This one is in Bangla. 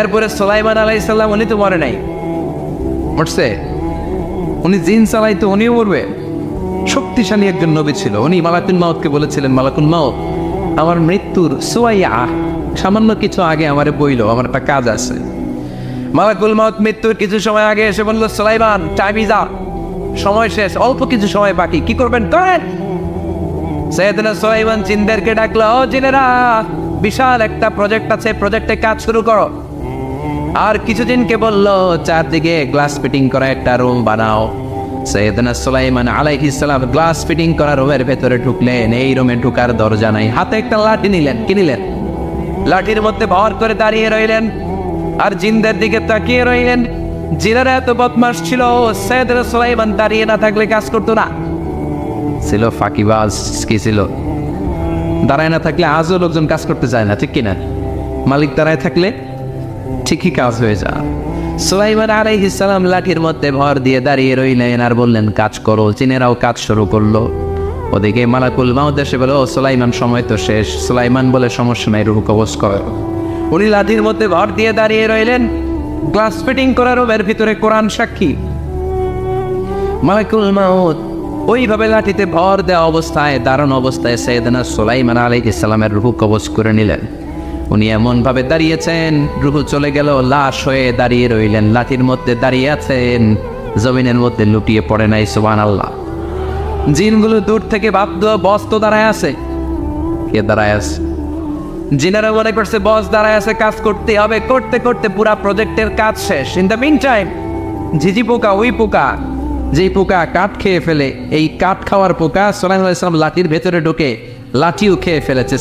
এরপরে সুলাইমান আলাইহিস সালাম উনি তো মরে নাই, মরছে? উনি জিন চালাইতো, উনিও মরবে? শক্তিশালী একজন নবী ছিল। উনি মালাকুল মাউতকে বলেছিলেন, মালাকুল মাউত আমার মৃত্যুর সুয়াইয়া সামান্য কিছু আগে আমারে বইলো, আমার একটা কাজ আছে। মালাকুল মাউত মৃত্যুর কিছু সময় আগে এসে বলল, সুলাইমান টাইম ইজ আপ, সময় শেষ, অল্প কিছু সময় বাকি, কি করবেন করেন। সাইয়েদনা সুলাইমান জিনদেরকে ডাকলো, ও জিনেরা, বিশাল একটা প্রজেক্ট আছে, প্রজেক্টে কাজ শুরু করো। আর কিছু জিনকে বললো, চারদিকে গ্লাস ফিটিং করা একটা রুম বানাও। সাইয়েদনা সুলাইমান আলাইহিস সালাম গ্লাস ফিটিং করা রুমের ভেতরে ঢুকলেন। এই রুমে ঢুকার দরজা নাই, হাতে একটা লাঠি নিলেন। কি নিলেন? লাঠির মধ্যে ভর করে দাঁড়িয়ে রইলেন আর জিনদের দিকে তাকিয়ে রইলেন। জিনেরা এত বদমাশ ছিল, সাইয়েদনা সুলাইমান দাঁড়িয়ে না থাকলে কাজ করতো না। ছিল ফাঁকিবাজ। কি ছিল? দাঁড়ায় না থাকলে আজও লোকজন কাজ করতে চায় না, ঠিক কিনা? মালিক দাঁড়ায় থাকলে ঠিকই কাজ হয়ে যায়। সুলাইমান আলাইহিস সালাম লাঠির মধ্যে ভর দিয়ে দাঁড়িয়ে রইলেন আর বললেন, কাজ করো। জিনেরাও কাজ শুরু করলো। ওদিকে মালাকুল মাউত এসে বলে, ও সুলাইমান সময় তো শেষ। সুলাইমান বলে, সমস্যা নাই, রূহ কবজ কর। উনি লাঠির মধ্যে ভর দিয়ে দাঁড়িয়ে রইলেন। গ্লাস ফিটিং করার রুমের ভিতরে কোরআন সাক্ষী। মালাকুল মাউত ওইভাবে লাঠিতে ভর দেওয়া অবস্থায়, দাঁড়ানো অবস্থায় সাইয়েদনা সুলাইমান আলাইহিস সালামের রূহ কবজ করে নিলেন। উনি এমন ভাবে দাঁড়িয়েছেন, রূহ চলে গেল, লাশ হয়ে দাঁড়িয়ে রইলেন। লাঠির মধ্যে দাঁড়িয়ে আছেন, জমিনের মধ্যে লুটিয়ে পড়ে নাই। সুবহানাল্লাহ। জিনগুলো দূর থেকে ভাবতো, বস তো দাঁড়ায় আছে। কে দাঁড়ায় আছে? জিনেরা মনে করছে বস দাঁড়ায় আছে, কাজ করতে হবে। করতে করতে পুরা প্রজেক্টের কাজ শেষ। ইন দ্য মিন টাইম ঝিঝি পোকা, ওই পোকা যেই পোকা কাঠ খেয়ে ফেলে, এই কাঠ খাওয়ার পোকা সুলাইমান আলাইহিস সালাম লাঠির ভেতরে ঢুকে লাঠিও খেয়ে ফেলেছে।